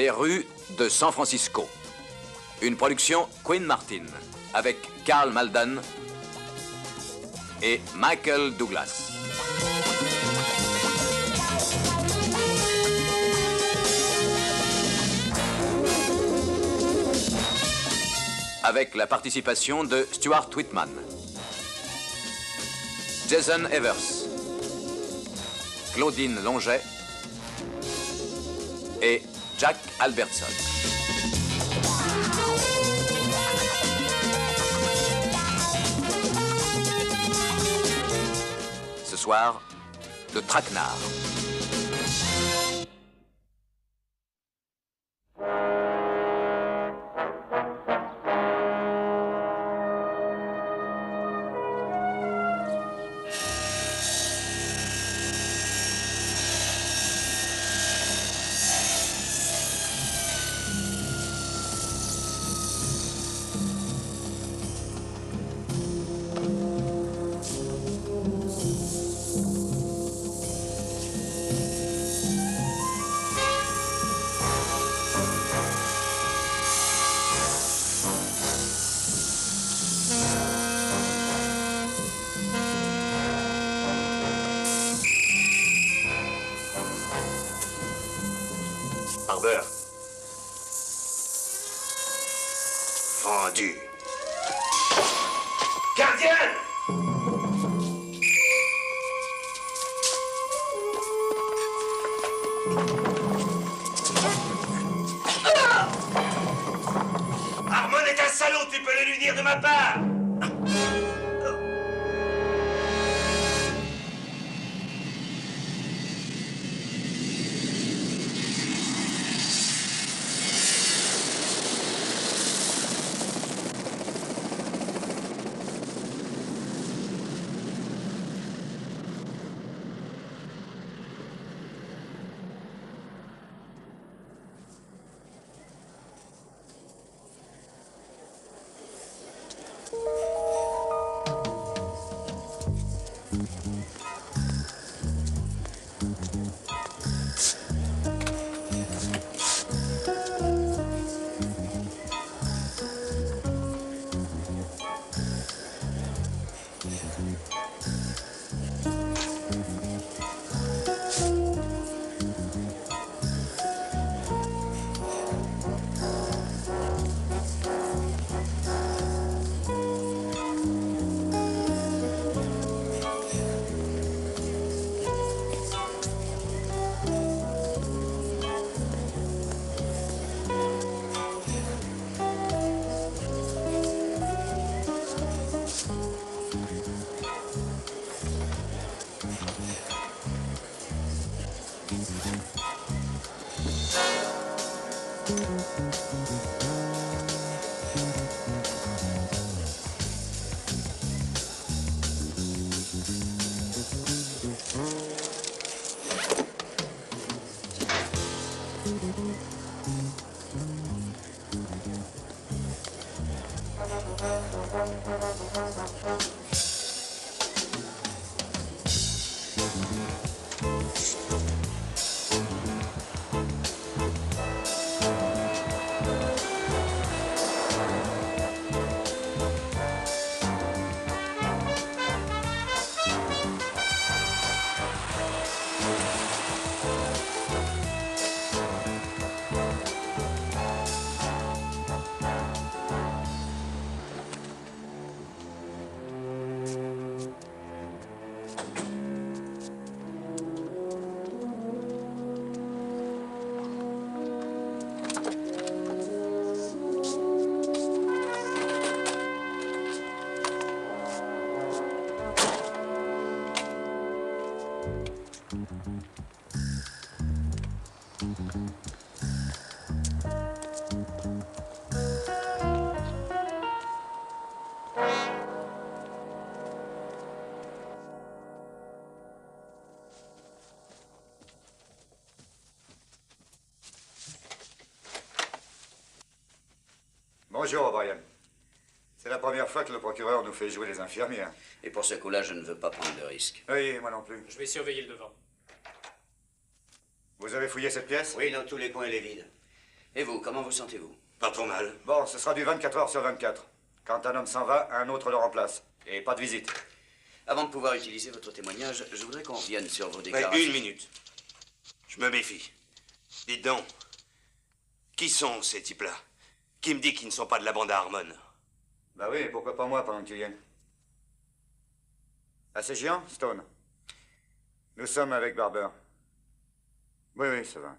Les rues de San Francisco. Une production Quinn Martin avec Karl Malden et Michael Douglas. Avec la participation de Stuart Whitman, Jason Evers, Claudine Longet et Jack Albertson. Ce soir, le traquenard. Harbert. Vendu. Gardien! Harmon est un salaud, tu peux le lui dire de ma part! Bonjour, O'Brien. C'est la première fois que le procureur nous fait jouer les infirmières. Et pour ce coup-là, je ne veux pas prendre de risque. Oui, moi non plus. Je vais surveiller le devant. Vous avez fouillé cette pièce? Oui, dans tous les coins, elle est vide. Et vous, comment vous sentez-vous? Pas trop mal. Bon, ce sera du 24 heures sur 24. Quand un homme s'en va, un autre le remplace. Et pas de visite. Avant de pouvoir utiliser votre témoignage, je voudrais qu'on revienne sur vos Ouais, déclarations. une minute. Je me méfie. Dites donc, qui sont ces types-là? Qui me dit qu'ils ne sont pas de la bande à Harmon? Bah oui, pourquoi pas moi pendant que tu y es. Assez chiant, Stone? Nous sommes avec Barber. Oui, oui, ça va.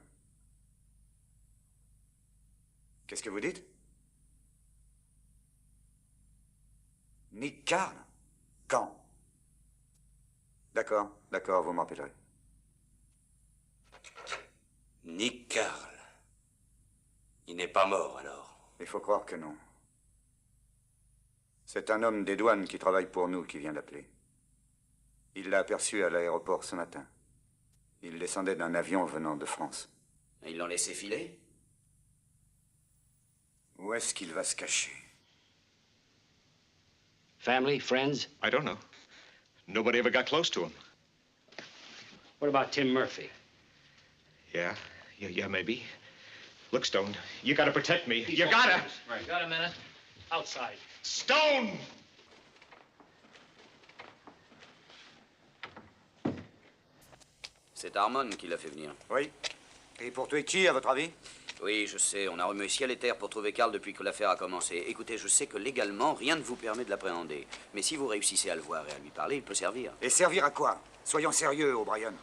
Qu'est-ce que vous dites? Nick Carl? Quand? D'accord, d'accord, vous m'en rappellerez. Nick Carl. Il n'est pas mort, alors. Il faut croire que non. C'est un homme des douanes qui travaille pour nous qui vient d'appeler. Il l'a aperçu à l'aéroport ce matin. Il descendait d'un avion venant de France. Ils l'ont laissé filer? Où est-ce qu'il va se cacher? Family, friends? I don't know. Nobody ever got close to him. What about Tim Murphy? Yeah, maybe. Look, Stone, you gotta protect me. You gotta! Right. Got a minute? Outside. Stone! C'est Harmon qui l'a fait venir. Oui. Et pour tuer qui, à votre avis? Oui, je sais, on a remué ciel et terre pour trouver Carl depuis que l'affaire a commencé. Écoutez, je sais que légalement, rien ne vous permet de l'appréhender. Mais si vous réussissez à le voir et à lui parler, il peut servir. Et servir à quoi? Soyons sérieux, O'Brien.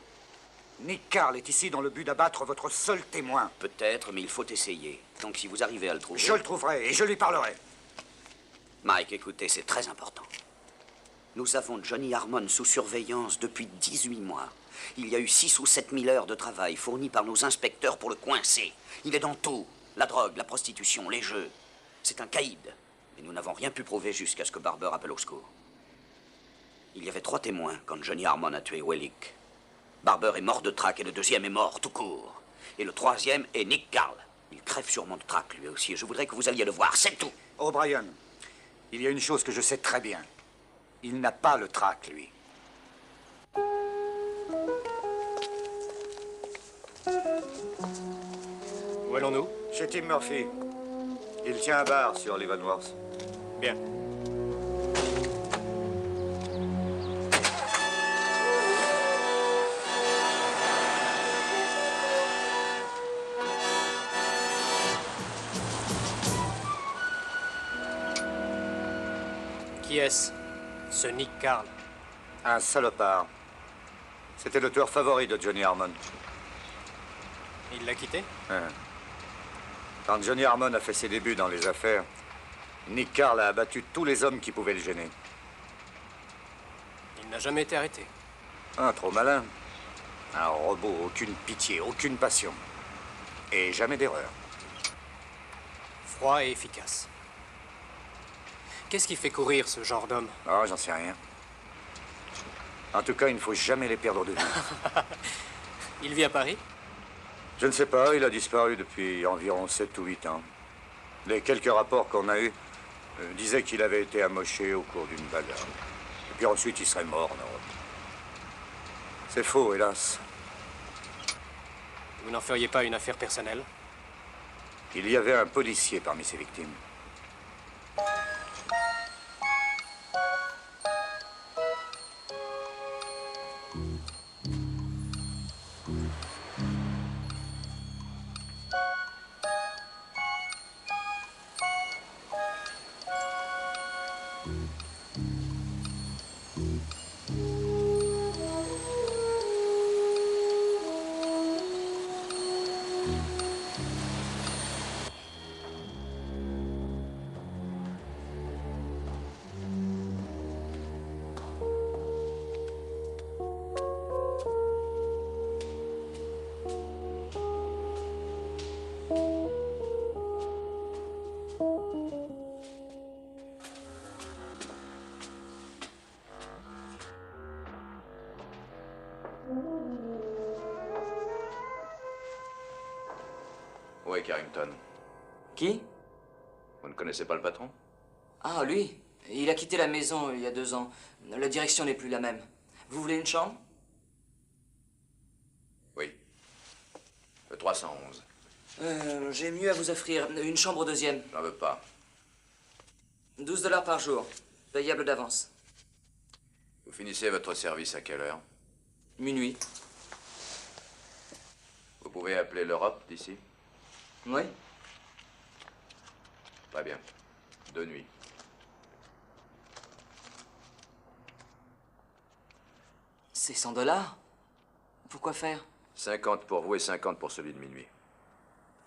Nick Carl est ici dans le but d'abattre votre seul témoin. Peut-être, mais il faut essayer. Donc si vous arrivez à le trouver... Je le trouverai et je lui parlerai. Mike, écoutez, c'est très important. Nous avons Johnny Harmon sous surveillance depuis 18 mois. Il y a eu 6 ou 7 000 heures de travail fournies par nos inspecteurs pour le coincer. Il est dans tout. La drogue, la prostitution, les jeux. C'est un caïd. Et nous n'avons rien pu prouver jusqu'à ce que Barber appelle au secours. Il y avait 3 témoins quand Johnny Harmon a tué Wellick. Barber est mort de trac et le deuxième est mort tout court. Et le troisième est Nick Carl. Il crève sûrement de trac lui aussi et je voudrais que vous alliez le voir, c'est tout. O'Brien, il y a une chose que je sais très bien. Il n'a pas le trac, lui. Où allons-nous? Chez Tim Murphy. Il tient un bar sur Leavenworth. Bien. Qui est-ce? Ce Nick Carl. Un salopard. C'était le tueur favori de Johnny Harmon. Il l'a quitté? Quand Johnny Harmon a fait ses débuts dans les affaires, Nick Carl a abattu tous les hommes qui pouvaient le gêner. Il n'a jamais été arrêté. Un trop malin. Un robot, aucune pitié, aucune passion. Et jamais d'erreur. Froid et efficace. Qu'est-ce qui fait courir ce genre d'homme? Oh, j'en sais rien. En tout cas, il ne faut jamais les perdre de vue. Il vit à Paris? Je ne sais pas, il a disparu depuis environ 7 ou 8 ans. Les quelques rapports qu'on a eus disaient qu'il avait été amoché au cours d'une bagarre. Et puis ensuite, il serait mort en Europe. C'est faux, hélas. Vous n'en feriez pas une affaire personnelle? Il y avait un policier parmi ses victimes. Où est Carrington? Qui? Vous ne connaissez pas le patron? Ah, lui. Il a quitté la maison il y a 2 ans. La direction n'est plus la même. Vous voulez une chambre? Oui. Le 311. J'ai mieux à vous offrir. Une chambre au deuxième. J'en veux pas. 12 $ par jour. Payable d'avance. Vous finissez votre service à quelle heure? Minuit. Vous pouvez appeler l'Europe d'ici? Oui. Très bien. De nuit. C'est 100 $? Pourquoi faire? 50 pour vous et 50 pour celui de minuit.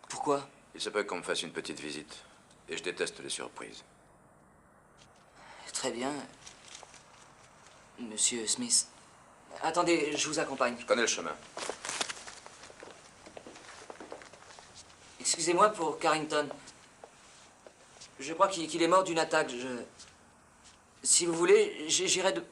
Pourquoi? Il se peut qu'on me fasse une petite visite. Et je déteste les surprises. Très bien. Monsieur Smith. Attendez, je vous accompagne. Je connais le chemin. Excusez-moi pour Carrington. Je crois qu'il est mort d'une attaque. Si vous voulez, j'irai de...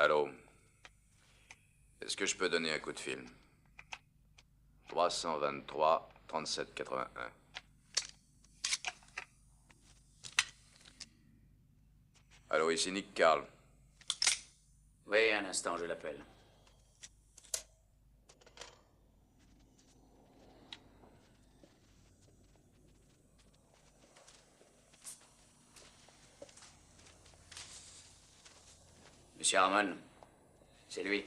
Allô? Est-ce que je peux donner un coup de fil? 323 37 81. Allô, ici Nick Carl. Oui, un instant, je l'appelle. Monsieur Harmon, c'est lui.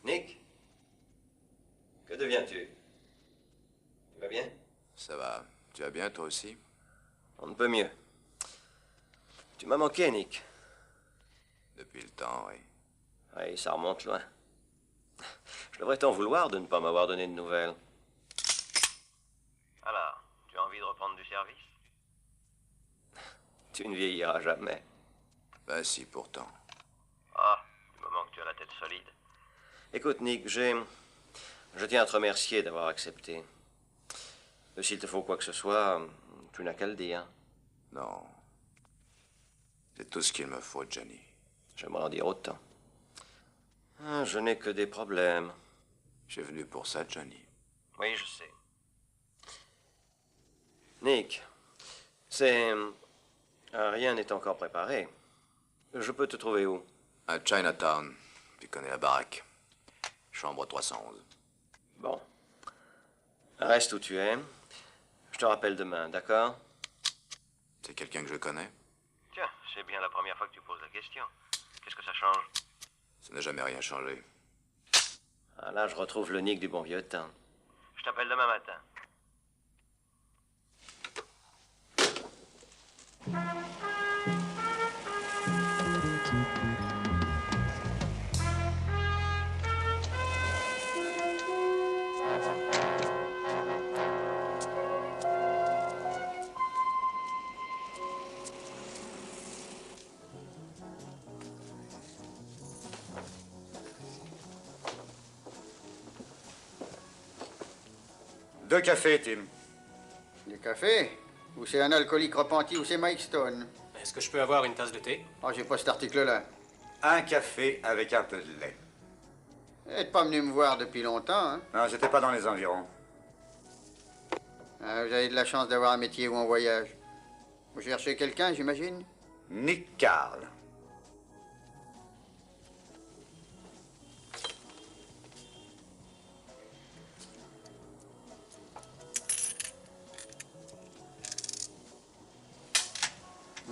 Nick, que deviens-tu? Tu vas bien? Ça va. Tu vas bien, toi aussi? On ne peut mieux. Tu m'as manqué, Nick. Depuis le temps, oui. Oui, ça remonte loin. Je devrais t'en vouloir de ne pas m'avoir donné de nouvelles. Alors, tu as envie de reprendre du service? Tu ne vieilliras jamais. Ben si, pourtant. Ah, du moment que tu as la tête solide. Écoute, Nick, je tiens à te remercier d'avoir accepté. S'il te faut quoi que ce soit, tu n'as qu'à le dire. Non. C'est tout ce qu'il me faut, Johnny. J'aimerais en dire autant. Ah, je n'ai que des problèmes. Je suis venu pour ça, Johnny. Oui, je sais. Nick, c'est... rien n'est encore préparé. Je peux te trouver où? À Chinatown. Tu connais la baraque. Chambre 311. Bon. Reste où tu es. Je te rappelle demain, d'accord? C'est quelqu'un que je connais? Tiens, c'est bien la première fois que tu poses la question. Qu'est-ce que ça change? Ça n'a jamais rien changé. Ah là, je retrouve le Nick du bon vieux temps. Je t'appelle demain matin. Deux cafés, Tim. Du café? Ou c'est un alcoolique repenti ou c'est Mike Stone? Est-ce que je peux avoir une tasse de thé? Ah, j'ai pas cet article-là. Un café avec un peu de lait. Vous n'êtes pas venu me voir depuis longtemps, hein? Non, j'étais pas dans les environs. Ah, vous avez de la chance d'avoir un métier ou un voyage. Vous cherchez quelqu'un, j'imagine? Nick Carl.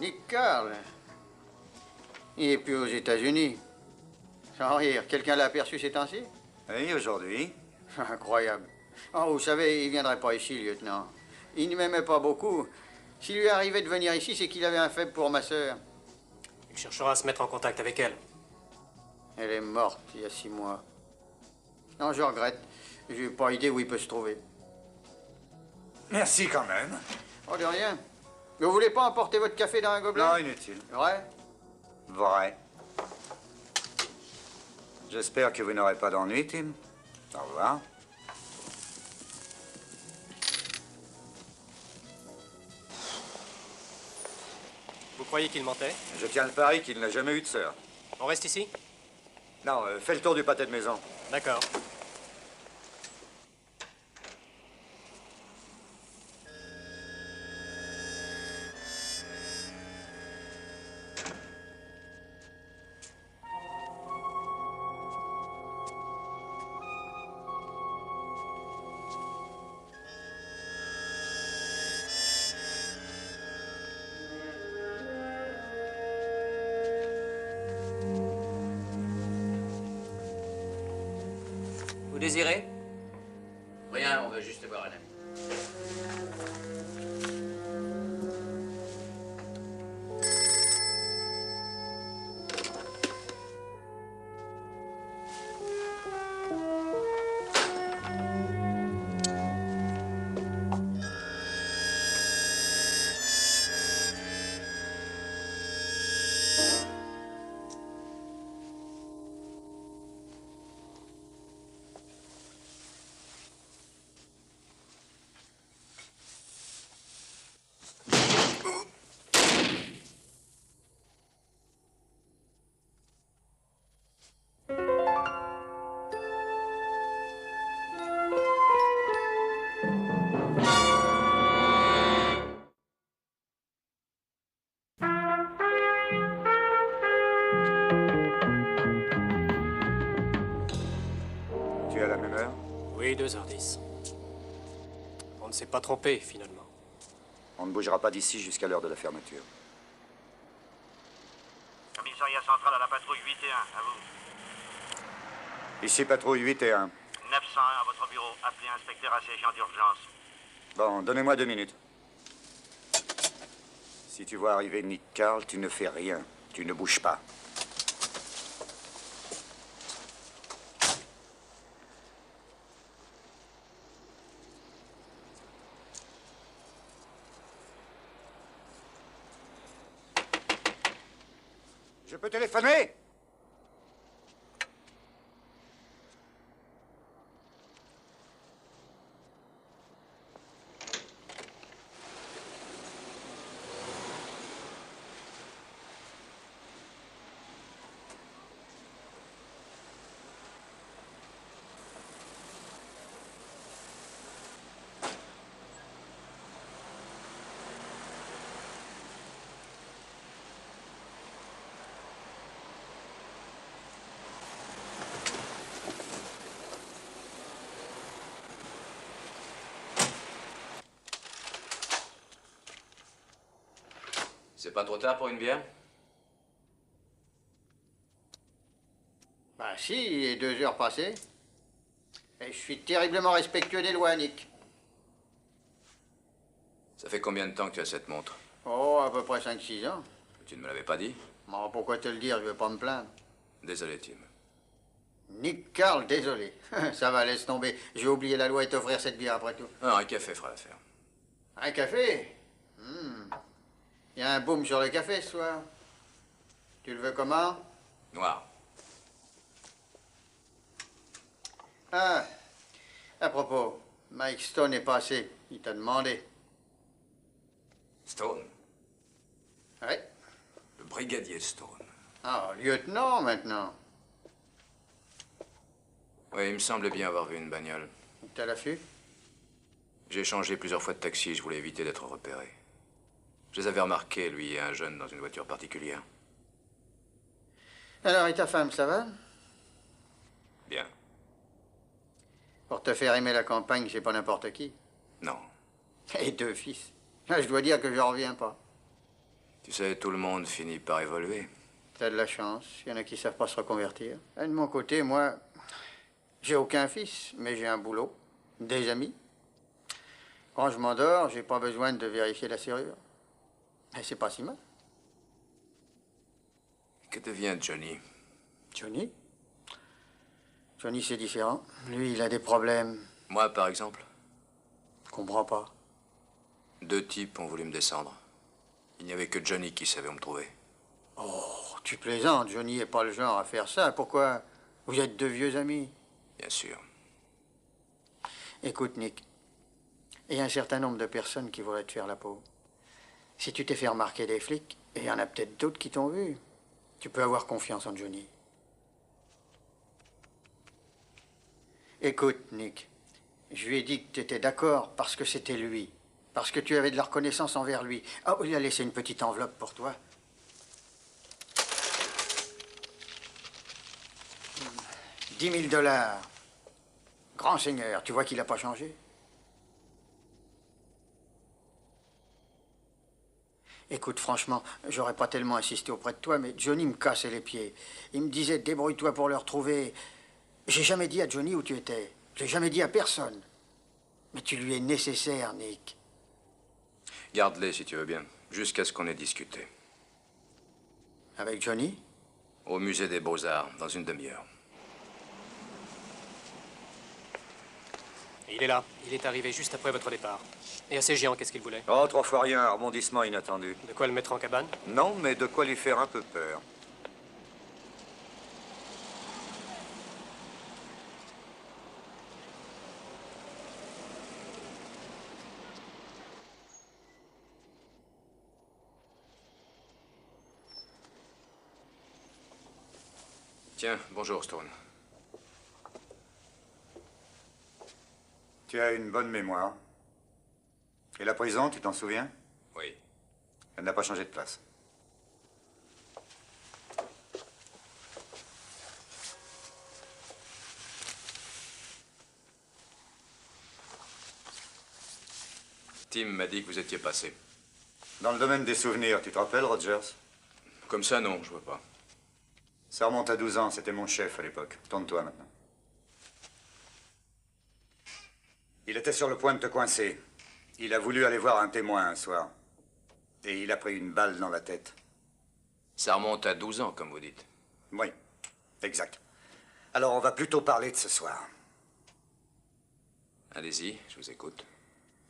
Nick Carl. Il n'est plus aux États-Unis. Sans rire, quelqu'un l'a aperçu ces temps-ci? Oui, aujourd'hui. Incroyable. Oh, vous savez, il ne viendrait pas ici, lieutenant. Il ne m'aimait pas beaucoup. S'il lui arrivait de venir ici, c'est qu'il avait un faible pour ma sœur. Il cherchera à se mettre en contact avec elle. Elle est morte il y a 6 mois. Non, je regrette. J'ai pas idée où il peut se trouver. Merci quand même. Oh, de rien. Vous voulez pas emporter votre café dans un gobelet? Non, inutile. Vrai? Vrai. J'espère que vous n'aurez pas d'ennui, Tim. Au revoir. Vous croyez qu'il mentait? Je tiens le pari qu'il n'a jamais eu de sœur. On reste ici? Non, fais le tour du pâté de maison. D'accord. Vous désirez? Rien, on veut juste voir un ami. Tu es à la même heure? Oui, 2h10. On ne s'est pas trompé, finalement. On ne bougera pas d'ici jusqu'à l'heure de la fermeture. Commissariat central à la patrouille 8 et 1, à vous. Ici, patrouille 8 et 1. 901 à votre bureau. Appelez inspecteur asségeant d'urgence. Bon, donnez-moi 2 minutes. Si tu vois arriver Nick Carl, tu ne fais rien. Tu ne bouges pas. Je peux téléphoner? C'est pas trop tard pour une bière? Bah si, il est 2 heures passées. Et je suis terriblement respectueux des lois, Nick. Ça fait combien de temps que tu as cette montre? Oh, à peu près 5-6 ans. Tu ne me l'avais pas dit? Bon, pourquoi te le dire, je vais pas me plaindre. Désolé, Tim. Nick Carl, désolé. Ça va, laisse tomber. J'ai oublié la loi et t'offrir cette bière après tout. Ah, un café fera l'affaire. Un café? Il y a un boom sur le café ce soir. Tu le veux comment? Noir. Ah, à propos, Mike Stone est passé. Il t'a demandé. Stone? Oui. Le brigadier Stone. Ah, lieutenant maintenant. Oui, il me semblait bien avoir vu une bagnole. T'as l'affût? J'ai changé plusieurs fois de taxi, je voulais éviter d'être repéré. Je les avais remarqués, lui et un jeune, dans une voiture particulière. Alors, et ta femme, ça va? Bien. Pour te faire aimer la campagne, c'est pas n'importe qui. Non. Et 2 fils. Ah, je dois dire que je reviens pas. Tu sais, tout le monde finit par évoluer. T'as de la chance. Il y en a qui savent pas se reconvertir. Et de mon côté, moi, j'ai aucun fils, mais j'ai un boulot, des amis. Quand je m'endors, j'ai pas besoin de vérifier la serrure. Et c'est pas si mal. Que devient Johnny? Johnny? Johnny, c'est différent. Lui, il a des problèmes. Moi, par exemple? Comprends pas. 2 types ont voulu me descendre. Il n'y avait que Johnny qui savait où me trouver. Oh, tu plaisantes. Johnny est pas le genre à faire ça. Pourquoi? Vous êtes 2 vieux amis. Bien sûr. Écoute, Nick, il y a un certain nombre de personnes qui voudraient te faire la peau. Si tu t'es fait remarquer des flics, et il y en a peut-être d'autres qui t'ont vu, tu peux avoir confiance en Johnny. Écoute, Nick, je lui ai dit que tu étais d'accord parce que c'était lui. Parce que tu avais de la reconnaissance envers lui. Oh, il a laissé une petite enveloppe pour toi. 10 000 $. Grand seigneur, tu vois qu'il n'a pas changé? Écoute, franchement, j'aurais pas tellement insisté auprès de toi, mais Johnny me cassait les pieds. Il me disait, débrouille-toi pour le retrouver. J'ai jamais dit à Johnny où tu étais. Je l'ai jamais dit à personne. Mais tu lui es nécessaire, Nick. Garde-les si tu veux bien, jusqu'à ce qu'on ait discuté. Avec Johnny? Au musée des Beaux-Arts, dans une demi-heure. Il est là. Il est arrivé juste après votre départ. Et à ces géants, qu'est-ce qu'il voulait? Oh, 3 fois rien, un rebondissement inattendu. De quoi le mettre en cabane? Non, mais de quoi lui faire un peu peur. Tiens, bonjour, Stone. Tu as une bonne mémoire. Et la prison, tu t'en souviens? Oui. Elle n'a pas changé de place. Tim m'a dit que vous étiez passé. Dans le domaine des souvenirs, tu te rappelles, Rogers? Comme ça, non, je vois pas. Ça remonte à 12 ans, c'était mon chef à l'époque. Tourne-toi maintenant. Il était sur le point de te coincer. Il a voulu aller voir un témoin un soir. Et il a pris une balle dans la tête. Ça remonte à 12 ans, comme vous dites. Oui, exact. Alors on va plutôt parler de ce soir. Allez-y, je vous écoute.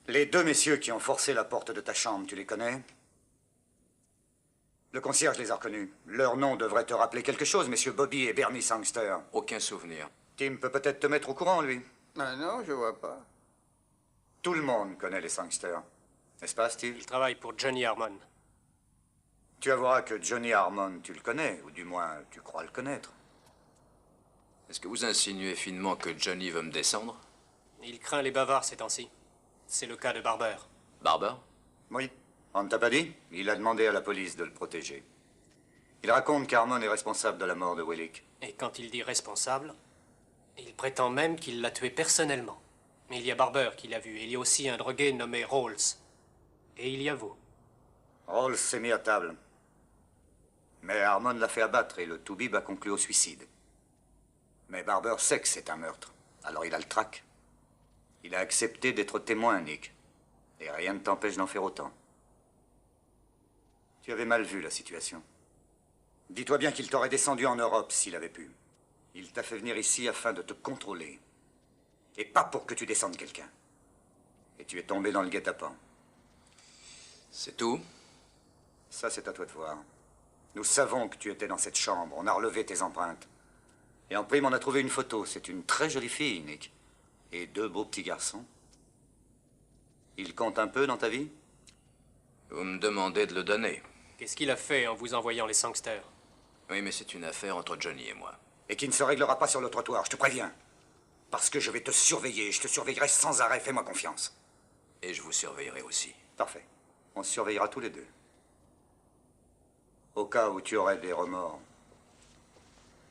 Les 2 messieurs qui ont forcé la porte de ta chambre, tu les connais? Le concierge les a reconnus. Leur nom devrait te rappeler quelque chose, messieurs Bobby et Bernie Sangster. Aucun souvenir. Tim peut peut-être te mettre au courant, lui. Ah non, je vois pas. Tout le monde connaît les Sangster. N'est-ce pas, Steve? Il travaille pour Johnny Harmon. Tu avoueras que Johnny Harmon, tu le connais, ou du moins, tu crois le connaître. Est-ce que vous insinuez finement que Johnny veut me descendre? Il craint les bavards ces temps-ci. C'est le cas de Barber. Barber? Oui. On ne t'a pas dit? Il a demandé à la police de le protéger. Il raconte qu'Harmon est responsable de la mort de Willick. Et quand il dit responsable, il prétend même qu'il l'a tué personnellement. Mais il y a Barber qui l'a vu. Et il y a aussi un drogué nommé Rawls. Et il y a vous. Rawls s'est mis à table. Mais Harmon l'a fait abattre et le toubib a conclu au suicide. Mais Barber sait que c'est un meurtre. Alors il a le trac. Il a accepté d'être témoin, Nick. Et rien ne t'empêche d'en faire autant. Tu avais mal vu la situation. Dis-toi bien qu'il t'aurait descendu en Europe s'il avait pu. Il t'a fait venir ici afin de te contrôler. Et pas pour que tu descendes quelqu'un. Et tu es tombé dans le guet-apens. C'est tout? Ça, c'est à toi de voir. Nous savons que tu étais dans cette chambre. On a relevé tes empreintes. Et en prime, on a trouvé une photo. C'est une très jolie fille, Nick. Et 2 beaux petits garçons. Ils comptent un peu dans ta vie? Vous me demandez de le donner. Qu'est-ce qu'il a fait en vous envoyant les Sangsters? Oui, mais c'est une affaire entre Johnny et moi. Et qui ne se réglera pas sur le trottoir, je te préviens. Parce que je vais te surveiller. Je te surveillerai sans arrêt. Fais-moi confiance. Et je vous surveillerai aussi. Parfait. On se surveillera tous les 2. Au cas où tu aurais des remords,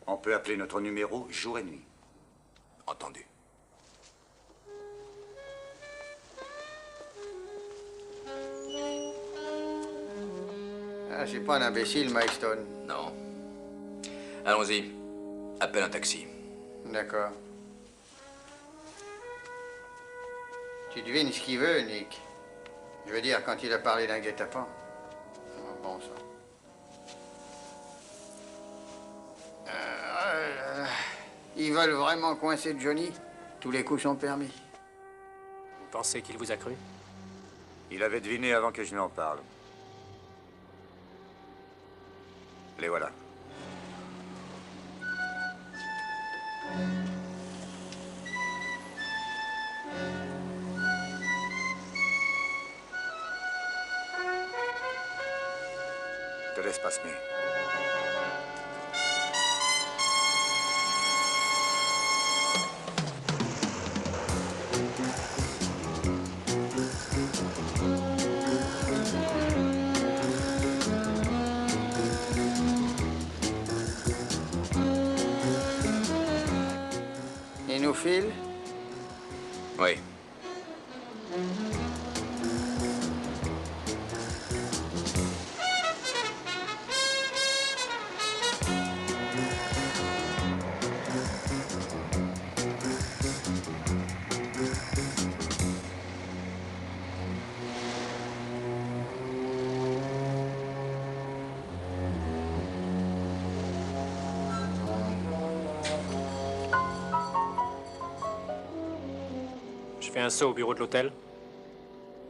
on peut appeler notre numéro jour et nuit. Entendu. Ah, c'est pas un imbécile, Mike Stone. Non. Allons-y. Appelle un taxi. D'accord. Tu devines ce qu'il veut, Nick. Je veux dire, quand il a parlé d'un guet-apens. Oh, bon sang. Ils veulent vraiment coincer Johnny. Tous les coups sont permis. Vous pensez qu'il vous a cru? Il avait deviné avant que je n'en parle. Les voilà. Te laisse passer. Il nous file? Oui. Je fais un saut au bureau de l'hôtel.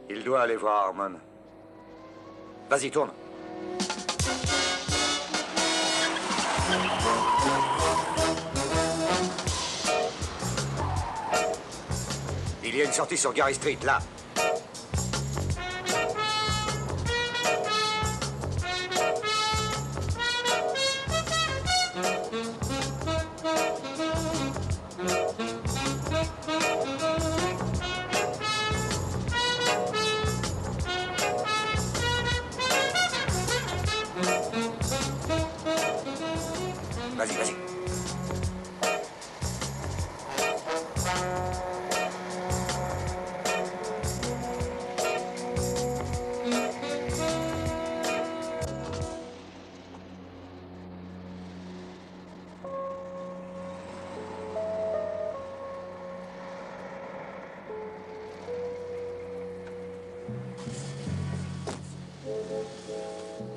Il doit aller voir Harmon. Vas-y, tourne. Il y a une sortie sur Gary Street, là. Vas-y, vas-y.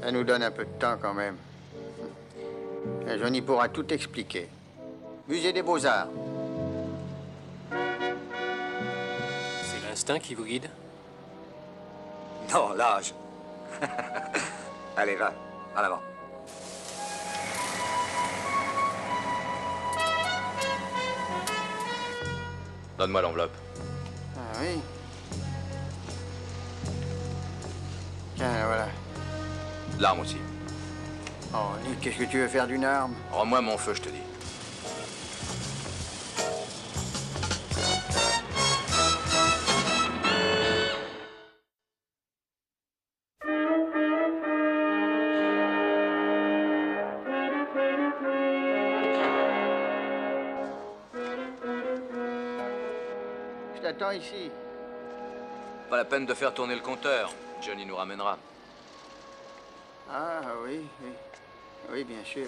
Ça nous donne un peu de temps quand même. Et Johnny pourra tout expliquer. Musée des Beaux-Arts. C'est l'instinct qui vous guide? Non, l'âge. Allez, va, en avant. Donne-moi l'enveloppe. Ah oui. Tiens, la voilà. L'arme aussi. Oh, Nick, qu'est-ce que tu veux faire d'une arme? Rends-moi mon feu, je te dis. Je t'attends ici. Pas la peine de faire tourner le compteur. Johnny nous ramènera. Ah oui, oui. Oui, bien sûr.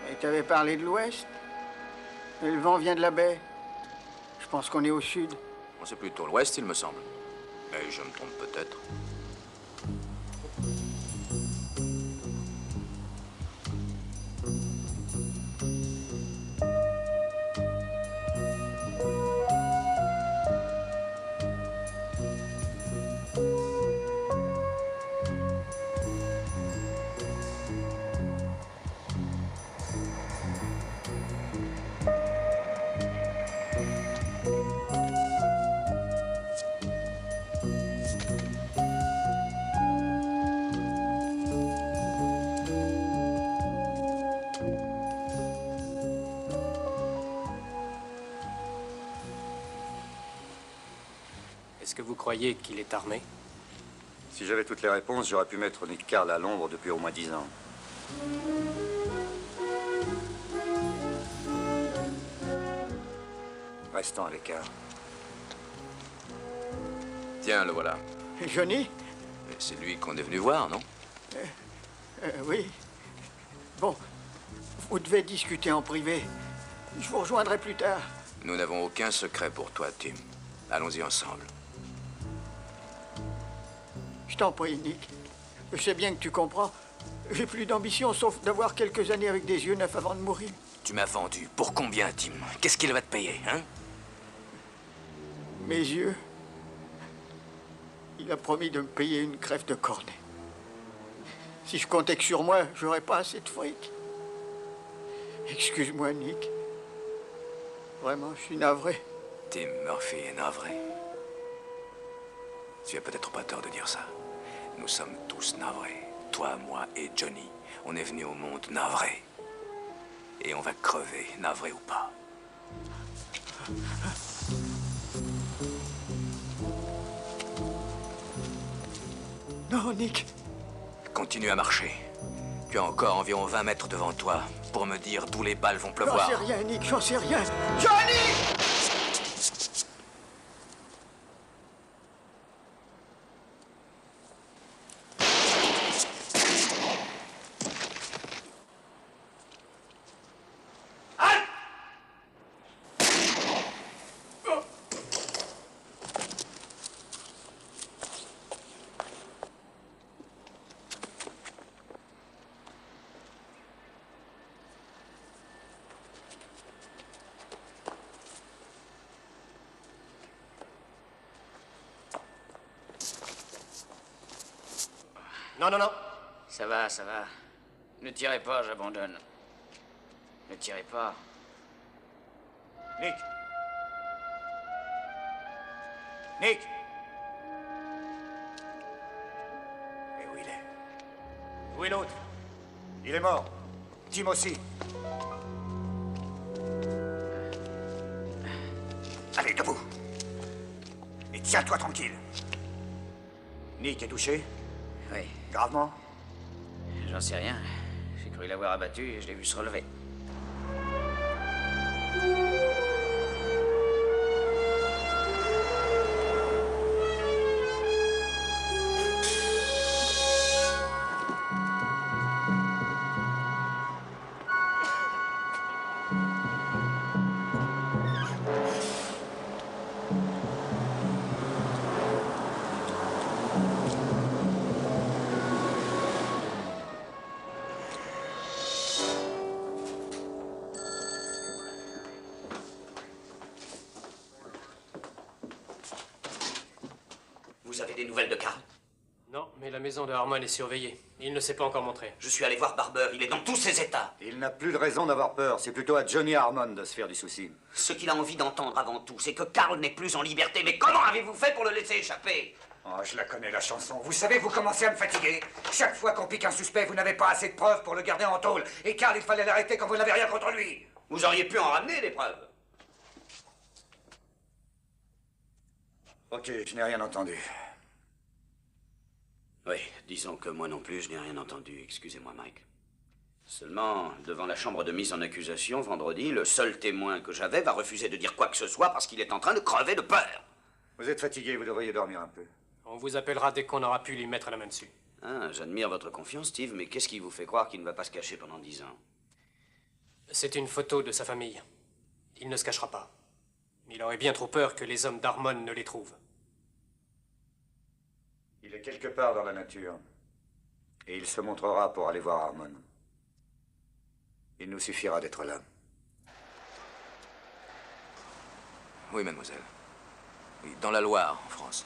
Et tu avais parlé de l'ouest? Et le vent vient de la baie. Je pense qu'on est au sud. Bon, c'est plutôt l'ouest, il me semble. Mais je me trompe peut-être. Est-ce que vous croyez qu'il est armé? Si j'avais toutes les réponses, j'aurais pu mettre Nick Carl à l'ombre depuis au moins 10 ans. restons à l'écart. Tiens, le voilà. Johnny? C'est lui qu'on est venu voir, non? Oui. Bon, vous devez discuter en privé. Je vous rejoindrai plus tard. Nous n'avons aucun secret pour toi, Tim. Allons-y ensemble. Je t'en prie, Nick. Je sais bien que tu comprends. J'ai plus d'ambition, sauf d'avoir quelques années avec des yeux neufs avant de mourir. Tu m'as vendu. Pour combien, Tim? Qu'est-ce qu'il va te payer, hein? Mes yeux. Il a promis de me payer une crève de cornet. Si je comptais que sur moi, j'aurais pas assez de fric. Excuse-moi, Nick. Vraiment, je suis navré. Tim Murphy est navré. Tu as peut-être pas tort de dire ça. Nous sommes tous navrés. Toi, moi et Johnny. On est venus au monde navrés. Et on va crever, navré ou pas. Non, Nick. Continue à marcher. Tu as encore environ 20 mètres devant toi pour me dire d'où les balles vont pleuvoir. J'en sais rien, Nick, j'en sais rien. Johnny! Non, non, non. Ça va, ça va. Ne tirez pas, j'abandonne. Ne tirez pas. Nick! Nick! Et où il est? Où est l'autre? Il est mort. Tim aussi. Allez, debout. Et tiens-toi tranquille. Nick est touché? Oui. Gravement? J'en sais rien. J'ai cru l'avoir abattu et je l'ai vu se relever. Vous avez des nouvelles de Carl? Non, mais la maison de Harmon est surveillée. Il ne s'est pas encore montré. Je suis allé voir Barber, il est dans tous ses états. Il n'a plus de raison d'avoir peur. C'est plutôt à Johnny Harmon de se faire du souci. Ce qu'il a envie d'entendre avant tout, c'est que Carl n'est plus en liberté. Mais comment avez-vous fait pour le laisser échapper? Oh, je la connais, la chanson. Vous savez, vous commencez à me fatiguer. Chaque fois qu'on pique un suspect, vous n'avez pas assez de preuves pour le garder en tôle. Et Carl, il fallait l'arrêter quand vous n'avez rien contre lui. Vous auriez pu en ramener des preuves. Ok, je n'ai rien entendu. Oui, disons que moi non plus, je n'ai rien entendu. Excusez-moi, Mike. Seulement, devant la chambre de mise en accusation, vendredi, le seul témoin que j'avais va refuser de dire quoi que ce soit parce qu'il est en train de crever de peur. Vous êtes fatigué, vous devriez dormir un peu. On vous appellera dès qu'on aura pu lui mettre la main dessus. Ah, j'admire votre confiance, Steve, mais qu'est-ce qui vous fait croire qu'il ne va pas se cacher pendant 10 ans? C'est une photo de sa famille. Il ne se cachera pas. Il aurait bien trop peur que les hommes d'Harmon ne les trouvent. Il est quelque part dans la nature. Et il se montrera pour aller voir Harmon. Il nous suffira d'être là. Oui, mademoiselle. Oui, dans la Loire, en France.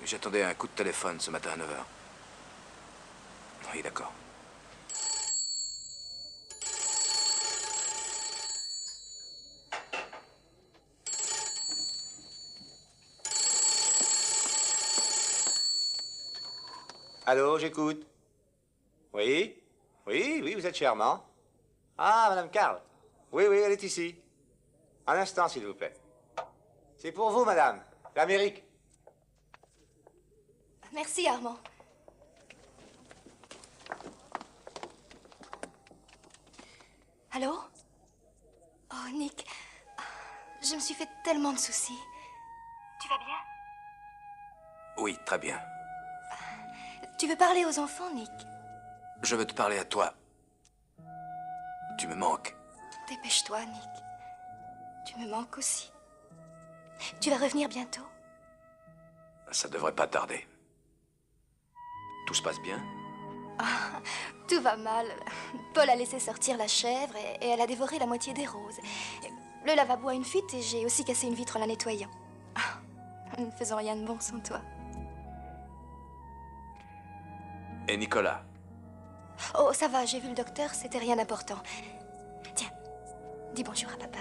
J'attendais un coup de téléphone ce matin à 9h. Oui, d'accord. Allô, j'écoute. Oui? Oui, oui, vous êtes charmant. Ah, Madame Carl. Oui, oui, elle est ici. Un instant, s'il vous plaît. C'est pour vous, madame. L'Amérique. Merci, Armand. Allô? Oh, Nick. Je me suis fait tellement de soucis. Tu vas bien? Oui, très bien. Tu veux parler aux enfants, Nick? Je veux te parler à toi. Tu me manques. Dépêche-toi, Nick. Tu me manques aussi. Tu vas revenir bientôt? Ça devrait pas tarder. Tout se passe bien? Ah, tout va mal. Paul a laissé sortir la chèvre et elle a dévoré la moitié des roses. Le lavabo a une fuite et j'ai aussi cassé une vitre en la nettoyant. Ah, nous ne faisons rien de bon sans toi. Et Nicolas? Oh, ça va, j'ai vu le docteur, c'était rien d'important. Tiens, dis bonjour à papa.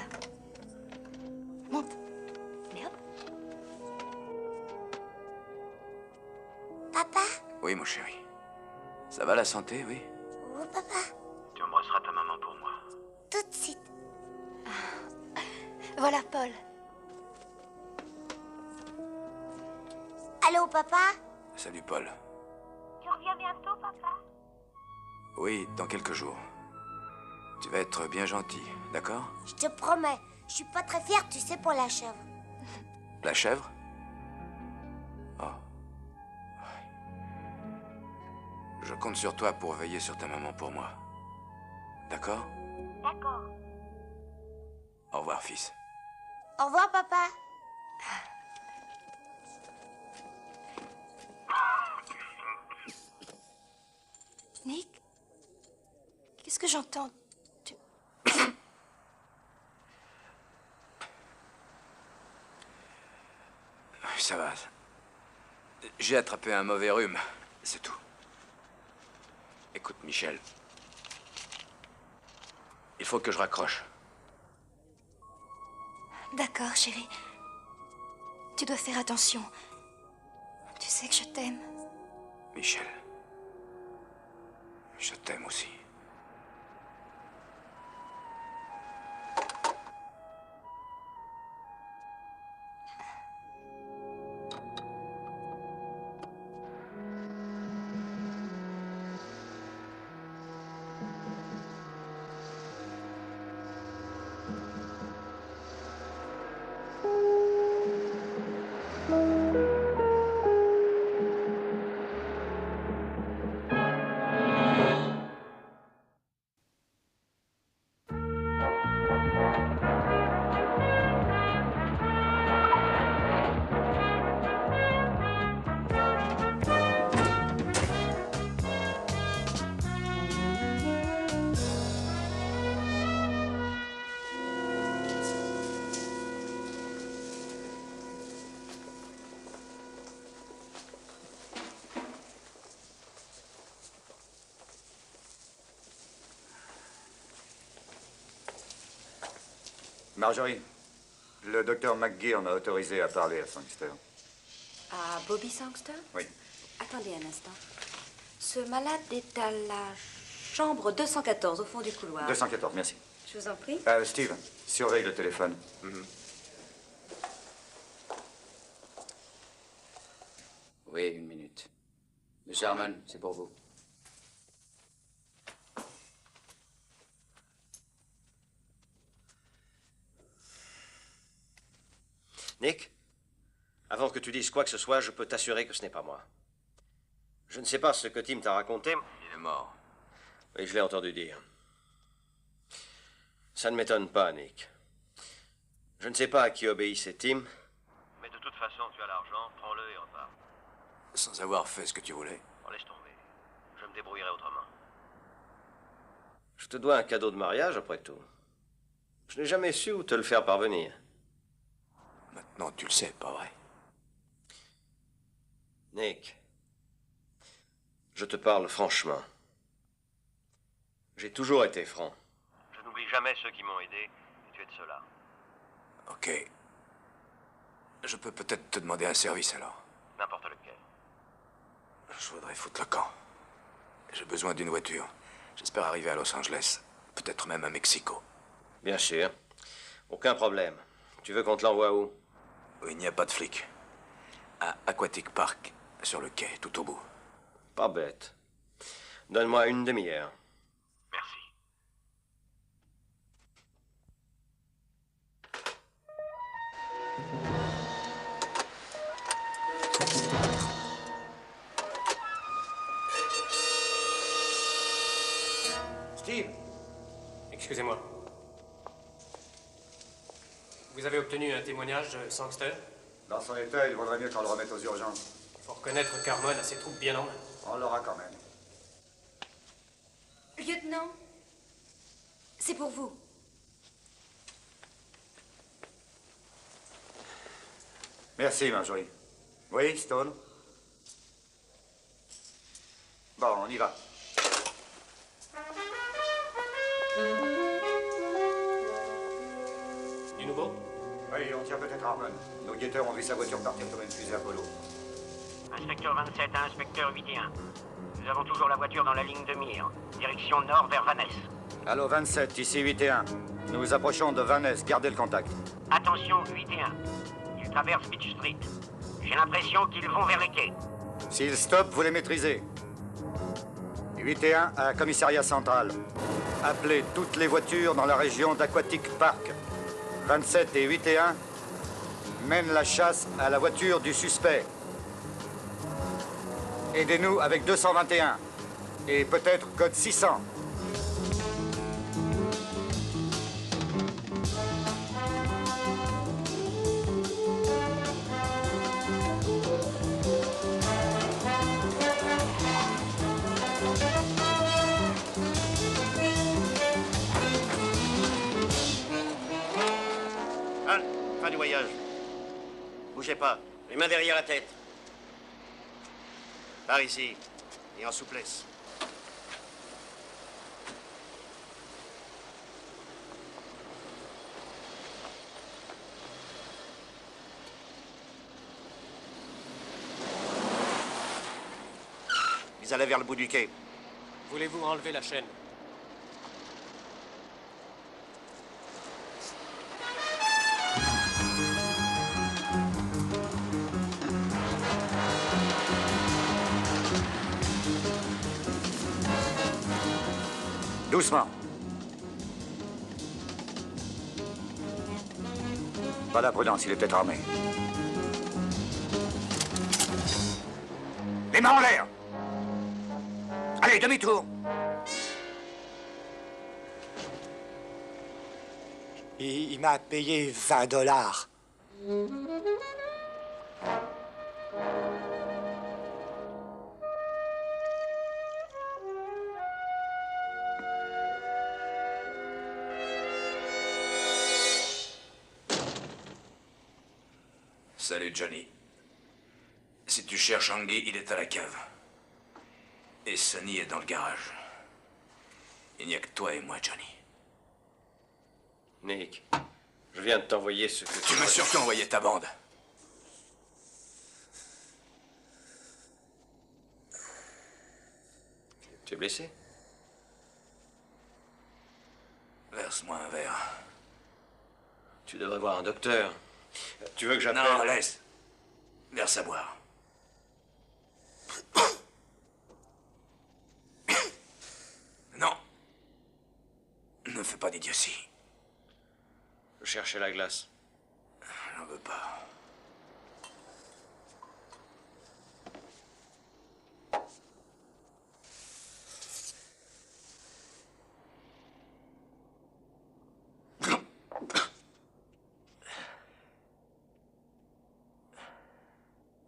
Monte. Allez, hop. Papa? Oui, mon chéri. Ça va la santé, oui? Oh, papa. Tu embrasseras ta maman pour moi. Tout de suite. Voilà Paul. Allô, papa? Salut, Paul. Tu reviens bientôt, papa? Oui, dans quelques jours. Tu vas être bien gentil, d'accord? Je te promets. Je suis pas très fière, tu sais, pour la chèvre. La chèvre? Oh. Je compte sur toi pour veiller sur ta maman pour moi. D'accord? D'accord. Au revoir, fils. Au revoir, papa. Nick? Qu'est-ce que j'entends? Ça va. J'ai attrapé un mauvais rhume, c'est tout. Écoute, Michel. Il faut que je raccroche. D'accord, chérie. Tu dois faire attention. Tu sais que je t'aime. Michel. Je t'aime aussi. Marjorie, le docteur McGeer m'a autorisé à parler à Sangster. À Bobby Sangster? Oui. Attendez un instant. Ce malade est à la chambre 214, au fond du couloir. 214, merci. Je vous en prie. Steve, surveille le téléphone. Oui, une minute. Monsieur Harmon, c'est pour vous. Nick, avant que tu dises quoi que ce soit, je peux t'assurer que ce n'est pas moi. Je ne sais pas ce que Tim t'a raconté. Il est mort. Oui, je l'ai entendu dire. Ça ne m'étonne pas, Nick. Je ne sais pas à qui obéissait Tim. Mais de toute façon, tu as l'argent, prends-le et repars. Sans avoir fait ce que tu voulais. Oh, laisse tomber. Je me débrouillerai autrement. Je te dois un cadeau de mariage, après tout. Je n'ai jamais su où te le faire parvenir. Maintenant, tu le sais, pas vrai? Nick, je te parle franchement. J'ai toujours été franc. Je n'oublie jamais ceux qui m'ont aidé, et tu es de ceux-là. Ok. Je peux peut-être te demander un service, alors. N'importe lequel. Je voudrais foutre le camp. J'ai besoin d'une voiture. J'espère arriver à Los Angeles. Peut-être même à Mexico. Bien sûr. Aucun problème. Tu veux qu'on te l'envoie où? Il n'y a pas de flics. À Aquatic Park, sur le quai, tout au bout. Pas bête. Donne-moi une demi-heure. Merci. Steve! Excusez-moi. Vous avez obtenu un témoignage de Sangster? Dans son état, il vaudrait mieux qu'on le remette aux urgences. Il faut reconnaître qu'Harmon a ses troupes bien en main. On l'aura quand même. Lieutenant, c'est pour vous. Merci, Marjorie. Oui, Stone? Bon, on y va. Du nouveau? Oui, on tient peut-être Harmon. Nos guetteurs ont vu sa voiture partir comme une fusée Apollo. Inspecteur 27 à inspecteur 8 et 1. Nous avons toujours la voiture dans la ligne de mire. Direction nord vers Van Ness. Allô, 27, ici 8 et 1. Nous nous approchons de Van Ness. Gardez le contact. Attention, 8 et 1. Ils traversent Beach Street. J'ai l'impression qu'ils vont vers les quais. S'ils stoppent, vous les maîtrisez. 8 et 1 à commissariat central. Appelez toutes les voitures dans la région d'Aquatic Park. 27 et 8 et 1 mènent la chasse à la voiture du suspect. Aidez-nous avec 221 et peut-être code 600. Fin du voyage. Bougez pas. Les mains derrière la tête. Par ici. Et en souplesse. Ils allaient vers le bout du quai. Voulez-vous enlever la chaîne? Doucement. Pas la prudence, il est peut-être armé. Les mains en l'air! Allez, demi-tour! Il m'a payé $20. Salut, Johnny. Si tu cherches Anguille, il est à la cave. Et Sonny est dans le garage. Il n'y a que toi et moi, Johnny. Nick, je viens de t'envoyer ce que Tu m'as surtout envoyé ta bande. Tu es blessé? Verse-moi un verre. Tu devrais voir un docteur. Tu veux que j'appelle? Non, laisse. Verse à boire. Non. Ne fais pas d'idiotie. Je cherchais la glace. J'en veux pas.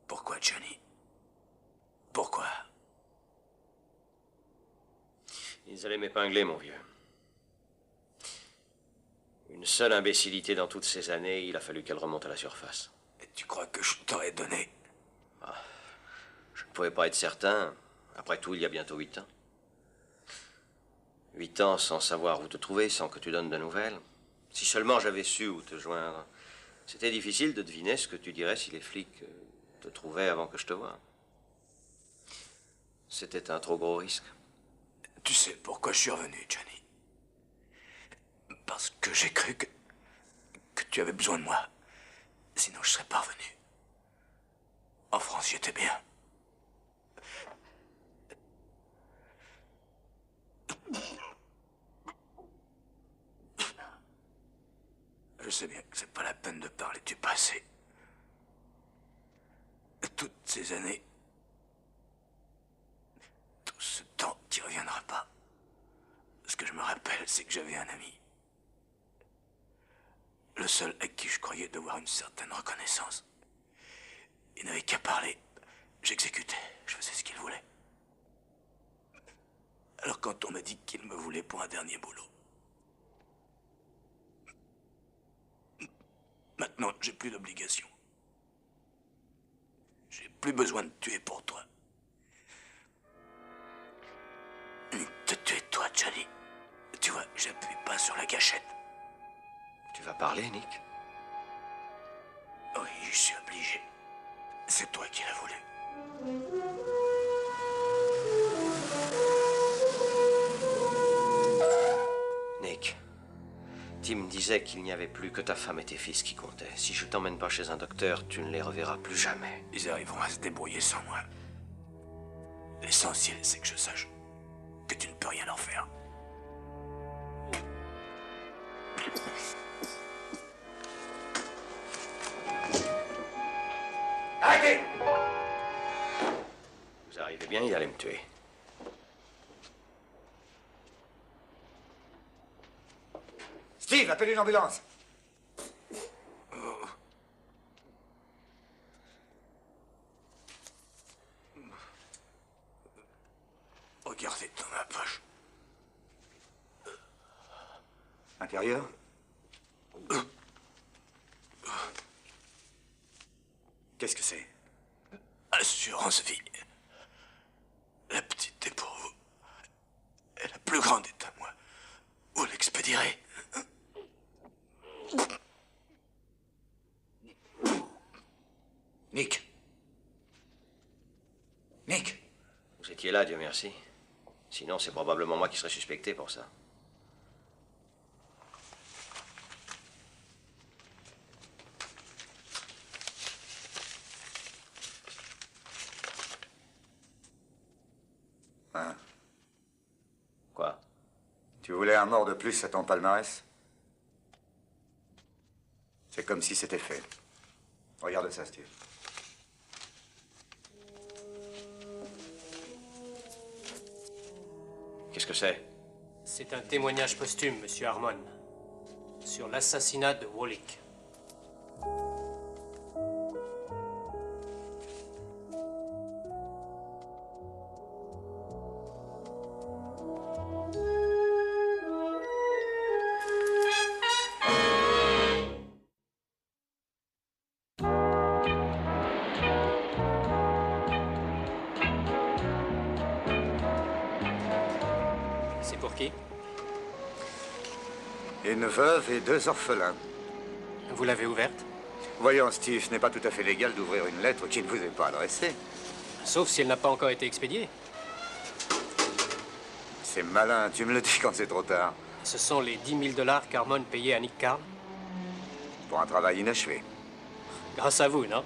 Pourquoi, Johnny? Pourquoi? Ils allaient m'épingler, mon vieux. Une seule imbécilité dans toutes ces années, il a fallu qu'elle remonte à la surface. Et tu crois que je t'aurais donné? Je ne pouvais pas être certain. Après tout, il y a bientôt 8 ans. 8 ans sans savoir où te trouver, sans que tu donnes de nouvelles. Si seulement j'avais su où te joindre. C'était difficile de deviner ce que tu dirais si les flics te trouvaient avant que je te voie. C'était un trop gros risque. Tu sais pourquoi je suis revenu, Johnny? Parce que j'ai cru que tu avais besoin de moi. Sinon, je serais pas revenu. En France, j'étais bien. Je sais bien que c'est pas la peine de parler du passé. Toutes ces années, tout ce temps qui reviendra pas. Ce que je me c'est que j'avais un ami. Le seul avec qui je croyais devoir une certaine reconnaissance. Il n'avait qu'à parler. J'exécutais. Je faisais ce qu'il voulait. Alors quand on m'a dit qu'il me voulait pour un dernier boulot. Maintenant, j'ai plus d'obligation. J'ai plus besoin de tuer pour toi. Ni de tuer toi, Johnny. Tu vois, j'appuie pas sur la gâchette. Tu vas parler, Nick? Oui, je suis obligé. C'est toi qui l'as voulu. Nick, Tim disait qu'il n'y avait plus que ta femme et tes fils qui comptaient. Si je t'emmène pas chez un docteur, tu ne les reverras plus jamais. Ils arriveront à se débrouiller sans moi. L'essentiel, c'est que je sache que tu ne peux rien leur faire. Arrêtez! Vous arrivez bien, il allait me tuer. Steve, appelle une ambulance. Regardez dans ma poche. Intérieur? Qu'est-ce que c'est? Assurance vie. La petite est pour vous. Et la plus grande est à moi. Vous l'expédierez. Nick. Nick. Vous étiez là, Dieu merci. Sinon, c'est probablement moi qui serais suspecté pour ça. Hein? Quoi? Tu voulais un mort de plus à ton palmarès? C'est comme si c'était fait. Regarde ça, Steve. Qu'est-ce que c'est? C'est un témoignage posthume, Monsieur Harmon, sur l'assassinat de Wallach. C'est pour qui? Une veuve et 2 orphelins. Vous l'avez ouverte? Voyons, Steve, ce n'est pas tout à fait légal d'ouvrir une lettre qui ne vous est pas adressée. Sauf si elle n'a pas encore été expédiée. C'est malin, tu me le dis quand c'est trop tard. Ce sont les 10 000 $ qu'Harmon payait à Nick Carl? Pour un travail inachevé. Grâce à vous, non?